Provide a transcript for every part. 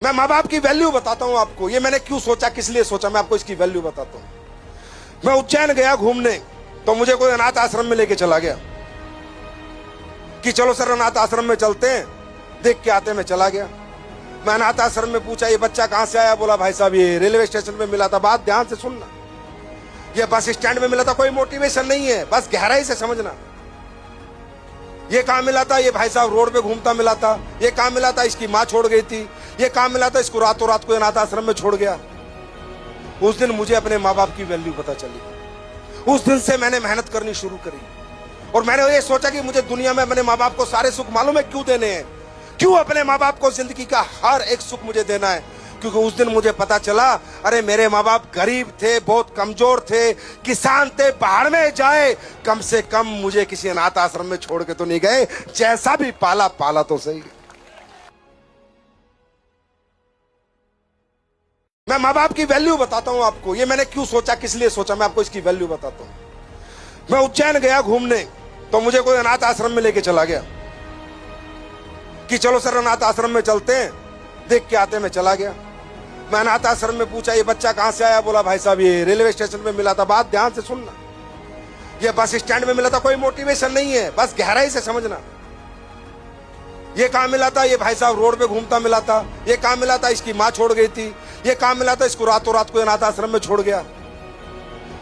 मैं माँ बाप की वैल्यू बताता हूँ आपको। ये मैंने क्यों सोचा, किस लिए सोचा, मैं आपको इसकी वैल्यू बताता हूँ। मैं उज्जैन गया घूमने, तो मुझे कोई अनाथ आश्रम में लेके चला गया कि चलो सर अनाथ आश्रम में चलते हैं, देख के आते हैं। मैं चला गया। मैं अनाथ आश्रम में पूछा ये बच्चा कहाँ से आया? बोला भाई साहब ये रेलवे स्टेशन पे मिला था। बात ध्यान से सुनना, ये बस स्टैंड में मिला था। कोई मोटिवेशन नहीं है, बस गहराई से समझना। ये कहाँ मिला था? ये भाई साहब रोड पे घूमता मिला था। ये कहाँ मिला था? इसकी माँ छोड़ गई थी। ये कहाँ मिला था? इसको रातों रात को अनाथ आश्रम में छोड़ गया। उस दिन मुझे अपने माँ बाप की वैल्यू पता चली। उस दिन से मैंने मेहनत करनी शुरू करी और मैंने ये सोचा कि मुझे दुनिया में अपने माँ बाप को सारे सुख मालूम है क्यों देने हैं, क्यों अपने माँ बाप को जिंदगी का हर एक सुख मुझे देना है। क्योंकि उस दिन मुझे पता चला, अरे मेरे माँ बाप गरीब थे, बहुत कमजोर थे, किसान थे, पहाड़ में जाए, कम से कम मुझे किसी अनाथ आश्रम में छोड़ के तो नहीं गए। जैसा भी पाला पाला तो सही। मैं माँ बाप की वैल्यू बताता हूँ आपको। ये मैंने क्यों सोचा, किस लिए सोचा, मैं आपको इसकी वैल्यू बताता हूँ। मैं उज्जैन गया घूमने, तो मुझे कोई अनाथ आश्रम में लेके चला गया कि चलो सर अनाथ आश्रम में चलते हैं, देख के आते हैं। मैं चला गया। मैं अनाथ आश्रम में पूछा ये बच्चा कहाँ से आया? बोला भाई साहब ये रेलवे स्टेशन पे मिला था। बात ध्यान से सुनना, ये बस स्टैंड में मिला था। कोई मोटिवेशन नहीं है, बस गहराई से समझना। ये कहाँ मिला था? ये भाई साहब रोड पे घूमता मिला था। ये कहाँ मिला था? इसकी माँ छोड़ गई थी। ये कहाँ मिला था? इसको रातों रात को अनाथ आश्रम में छोड़ गया।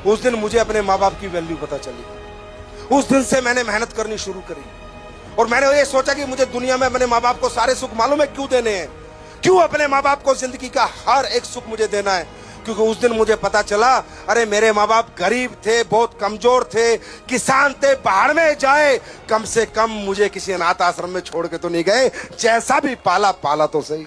उस दिन मुझे अपने माँ बाप की वैल्यू पता चली। उस दिन से मैंने मेहनत करनी शुरू करी और मैंने ये सोचा कि मुझे दुनिया में अपने माँ बाप को सारे सुख मालूम है क्यों देने हैं, क्यों अपने माँ बाप को जिंदगी का हर एक सुख मुझे देना है। क्योंकि उस दिन मुझे पता चला, अरे मेरे माँ बाप गरीब थे, बहुत कमजोर थे, किसान थे, पहाड़ में जाए, कम से कम मुझे किसी अनाथ आश्रम में छोड़ के तो नहीं गए। जैसा भी पाला पाला तो सही।